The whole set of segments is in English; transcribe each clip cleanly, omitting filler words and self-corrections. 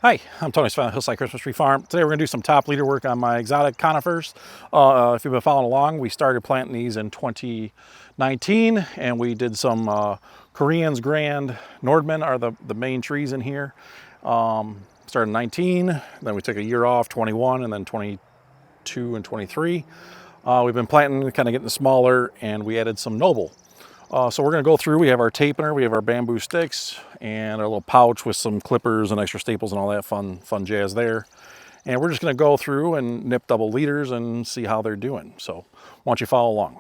Hi, I'm Tony from Hillside Christmas Tree Farm. Today we're going to do some top leader work on my exotic conifers. If you've been following along, we started planting these in 2019 and we did some Koreans Grand. Nordmann are the main trees in here. Started in 19, then we took a year off, 21, and then 22 and 23. We've been planting, kind of getting smaller, and we added some noble. So we're going to go through. We have our tapener, we have our bamboo sticks, and our little pouch with some clippers and extra staples and all that fun jazz there. And we're just going to go through and nip double leaders and see how they're doing. So why don't you follow along?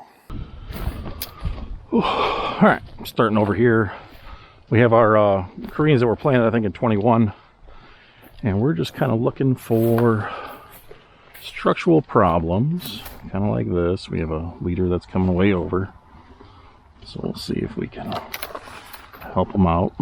All right, starting over here. We have our Koreans that were planted, I think, in 21. And we're just kind of looking for structural problems, kind of like this. We have a leader that's coming way over. So we'll see if we can help them out.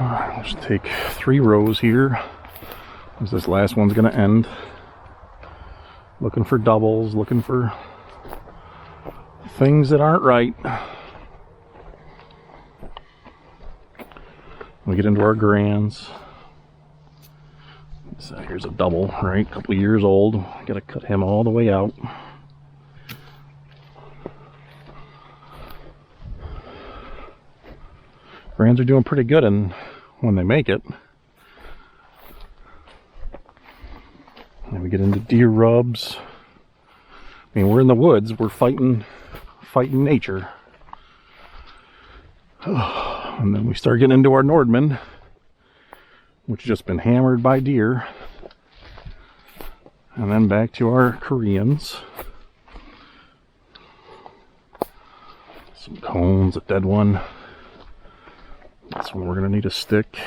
Alright, let's take 3 rows here, as this last one's going to end. Looking for doubles, looking for things that aren't right. We get into our grands. So here's a double, right? A couple of years old. Got to cut him all the way out. Grands are doing pretty good when they make it. And we get into deer rubs. I mean, we're in the woods. We're fighting nature. And then we start getting into our Nordmann, which has just been hammered by deer. And then back to our Koreans. Some cones, a dead one. This one we're going to need a stick.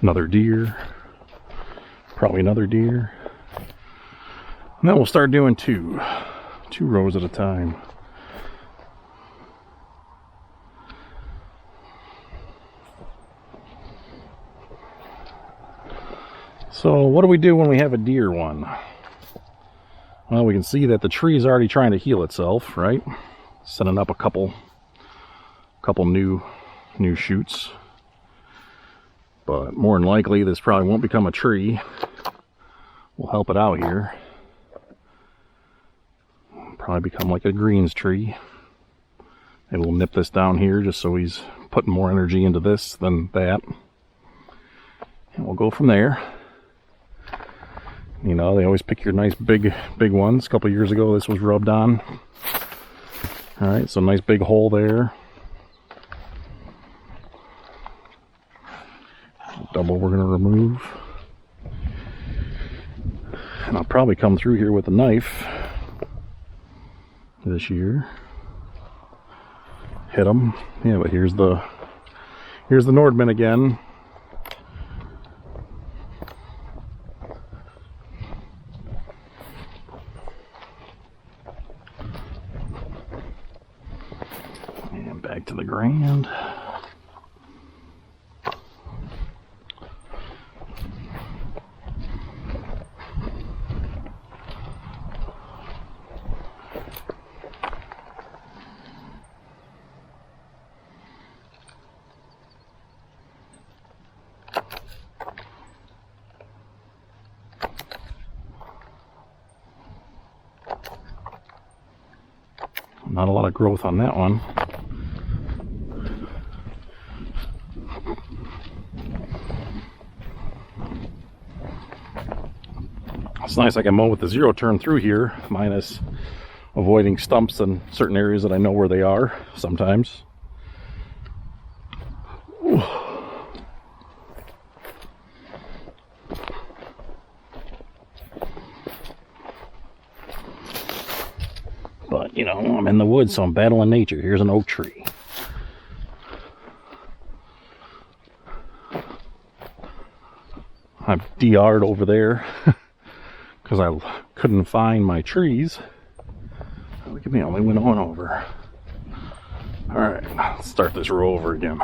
Another deer. Probably another deer. And then we'll start doing two rows at a time. So what do we do when we have a deer one? Well, we can see that the tree is already trying to heal itself, right? Setting up a couple new shoots. But more than likely, this probably won't become a tree. We'll help it out here. Probably become like a greens tree. And we'll nip this down here just so he's putting more energy into this than that. And we'll go from there. You know, they always pick your nice big ones. A couple of years ago this was rubbed on. Alright, so nice big hole there. Double we're going to remove. And I'll probably come through here with a knife this year. Hit them. Yeah, but here's the Nordmann again. And back to the Grand. Not a lot of growth on that one. It's nice I can mow with the zero turn through here, minus avoiding stumps in certain areas that I know where they are sometimes. Ooh. But, you know, I'm in the woods, so I'm battling nature. Here's an oak tree. I've DR'd over there because I couldn't find my trees. Look at me, I only went on over. Alright, let's start this row over again.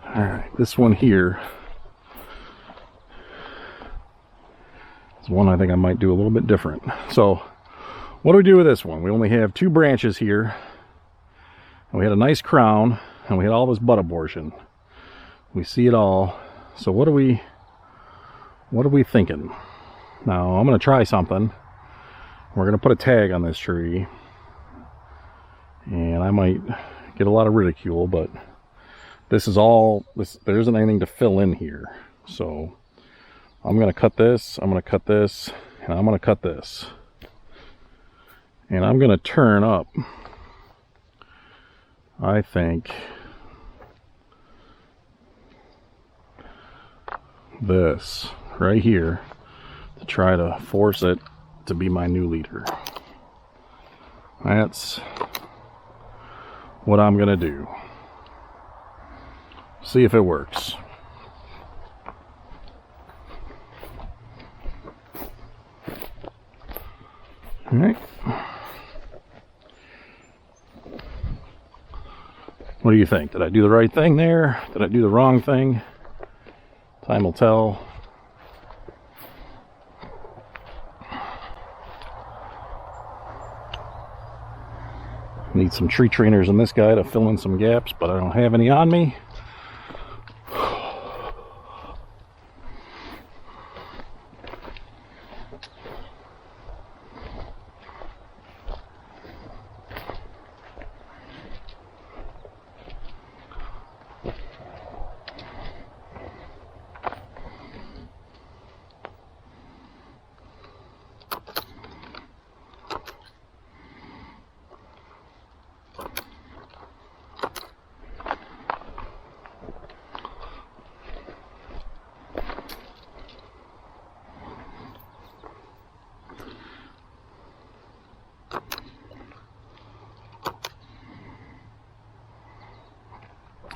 Alright, this one here is one I think I might do a little bit different. So, what do we do with this one? We only have 2 branches here. And we had a nice crown, and we had all this bud abortion. We see it all. So what are we thinking? Now, I'm going to try something. We're going to put a tag on this tree. And I might get a lot of ridicule, but this is all, there isn't anything to fill in here. So I'm going to cut this, I'm going to cut this, and I'm going to cut this. And I'm going to turn up, I think, this right here to try to force it to be my new leader. That's what I'm gonna do. See if it works. All right. What do you think? Did I do the right thing there? Did I do the wrong thing? Time will tell. Need some tree trainers in this guy to fill in some gaps, but I don't have any on me.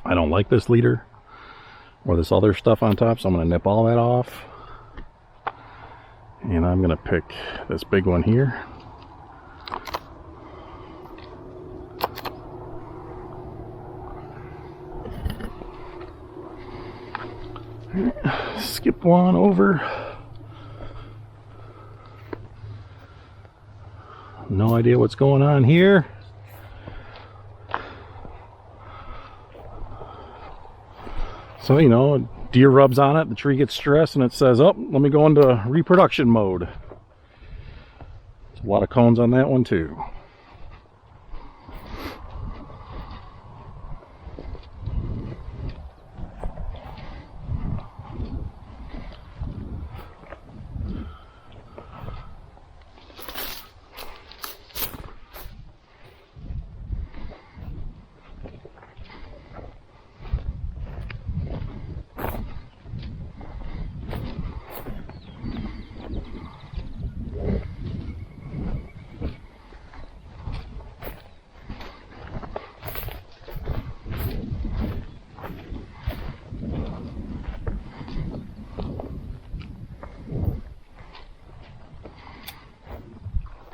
I don't like this leader or this other stuff on top, so I'm going to nip all that off. And I'm going to pick this big one here. Skip one over. No idea what's going on here. So, you know, a deer rubs on it, the tree gets stressed, and it says, oh, let me go into reproduction mode. There's a lot of cones on that one, too.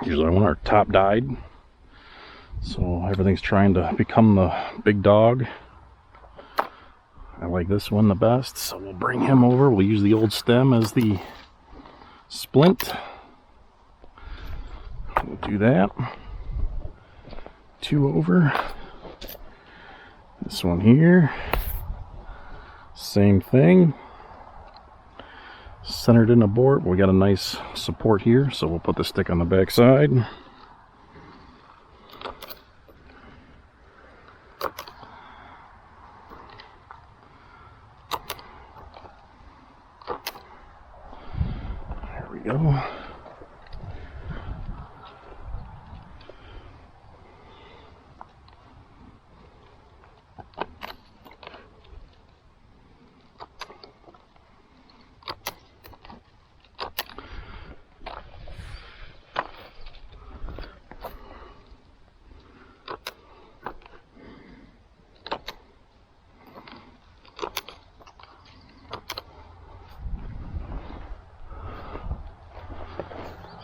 Usually when our top died, so everything's trying to become the big dog. I like this one the best, so we'll bring him over. We'll use the old stem as the splint. We'll do that. 2 over. This one here, same thing. Centered in a board. We got a nice support here, so we'll put the stick on the back side.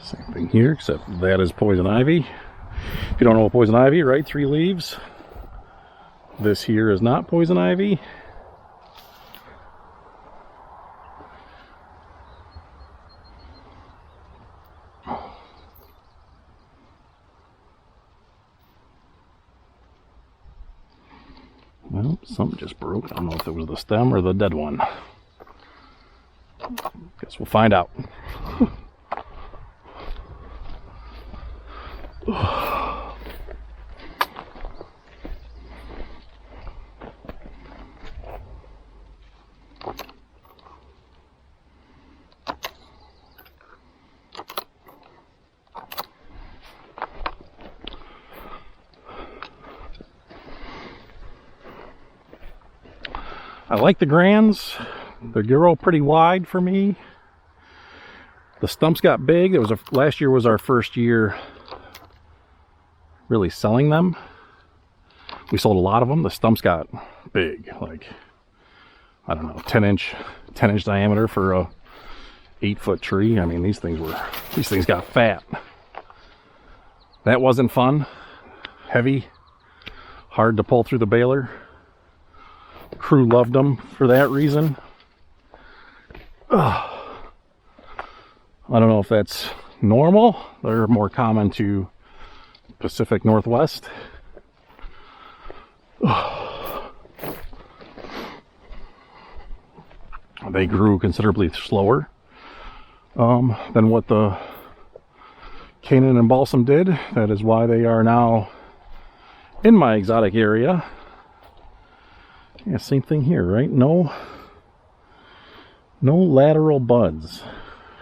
Same thing here, except that is poison ivy. If you don't know what poison ivy, right? 3 leaves. This here is not poison ivy. Well, something just broke. I don't know if it was the stem or the dead one. Guess we'll find out. I like the grands. They grow pretty wide for me. The stumps got big. Last year was our first year really selling them. We sold a lot of them. The stumps got big, like, I don't know, 10 inch diameter for a 8-foot tree. I mean, these things got fat. That wasn't fun. Heavy, hard to pull through the baler. Crew loved them for that reason. I don't know if that's normal. They're more common to Pacific Northwest. They grew considerably slower than what the Canaan and Balsam did. That is why they are now in my exotic area. Yeah, same thing here, right? No lateral buds.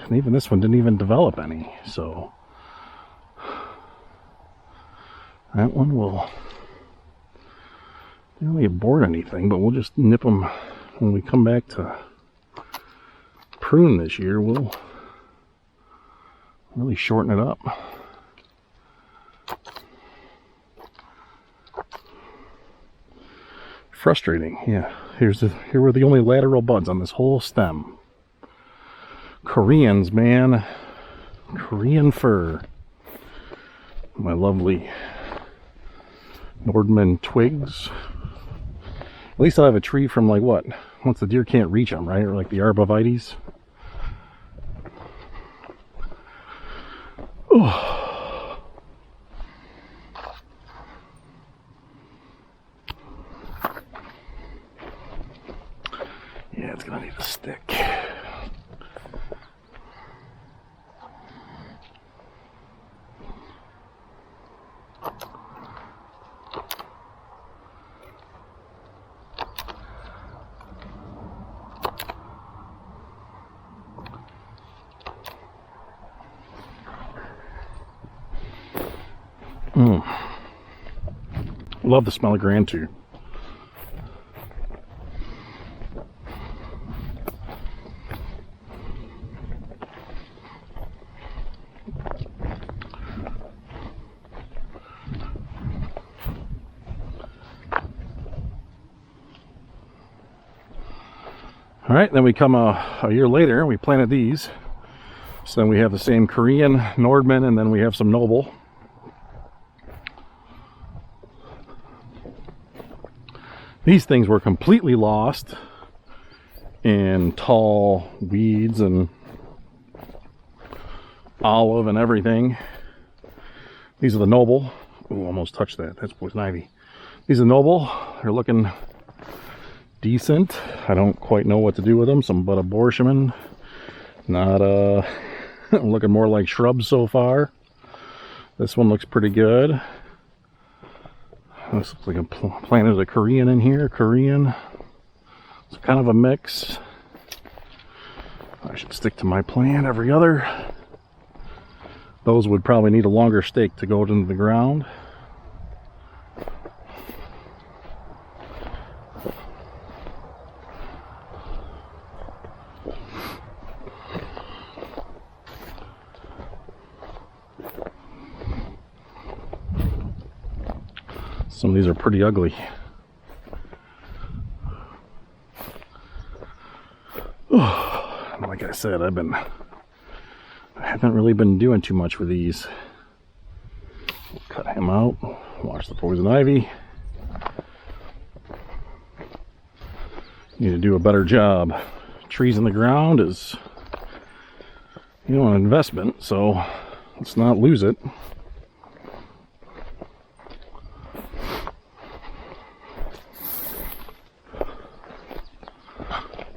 And even this one didn't even develop any, so that one will not really abort anything, but we'll just nip them when we come back to prune this year. We'll really shorten it up. Frustrating, yeah. Here were the only lateral buds on this whole stem. Koreans, man. Korean fir. My lovely Nordmann twigs. At least I'll have a tree from, like, what? Once the deer can't reach them, right? Or like the arborvitaes. Oh. Yeah, it's gonna need a stick. Love the smell of grand too. All right, then we come a year later, we planted these. So then we have the same Korean, Nordmann, and then we have some Noble. These things were completely lost in tall weeds and olive and everything. These are the Noble. Ooh, almost touched that. That's poison ivy. These are Noble. They're looking decent. I don't quite know what to do with them. Some but abortion. Not looking more like shrubs so far. This one looks pretty good. This looks like I planted a Korean in here. Korean. It's kind of a mix. I should stick to my plan every other. Those would probably need a longer stake to go into the ground. Some of these are pretty ugly. Like I said, I had Haven't really been doing too much with these. Cut him out. Watch the poison ivy. Need to do a better job. Trees in the ground is, you know, an investment, so let's not lose it.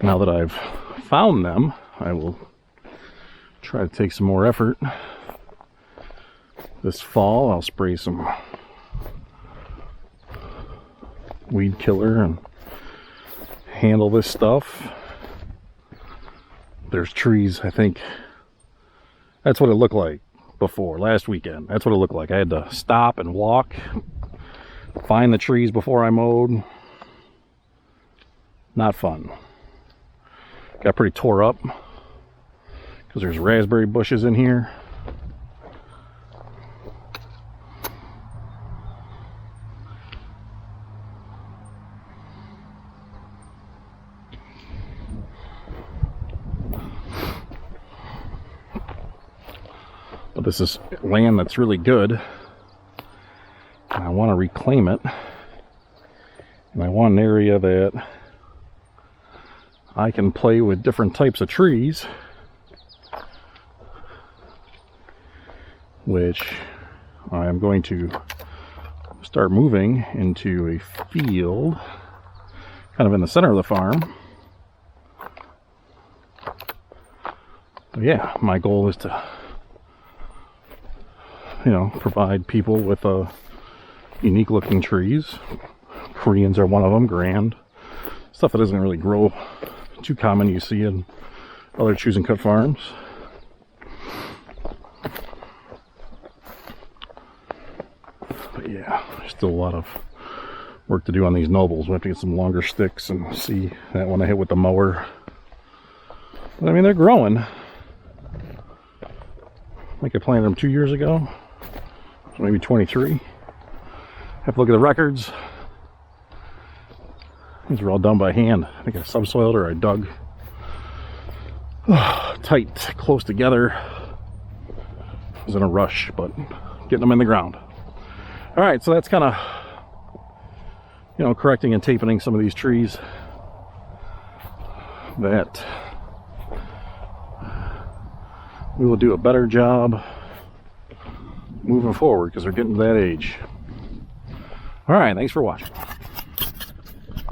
Now that I've found them, I will try to take some more effort. This fall, I'll spray some weed killer and handle this stuff. There's trees, I think that's what it looked like before, last weekend. That's what it looked like. I had to stop and walk, find the trees before I mowed. Not fun. Got pretty tore up because there's raspberry bushes in here. But this is land that's really good, and I want to reclaim it, and I want an area that I can play with different types of trees, which I am going to start moving into a field kind of in the center of the farm. But yeah, my goal is to, you know, provide people with unique looking trees. Koreans are one of them, grand. Stuff that doesn't really grow too common you see in other choose and cut farms. But yeah, there's still a lot of work to do on these nobles. We have to get some longer sticks and see that one I hit with the mower. But I mean, they're growing. I think I planted them 2 years ago. So maybe 23. Have to look at the records. These were all done by hand. I think I subsoiled or I dug tight, close together. I was in a rush, but getting them in the ground. All right, so that's kind of, you know, correcting and tapening some of these trees that we will do a better job moving forward because they're getting to that age. All right, thanks for watching.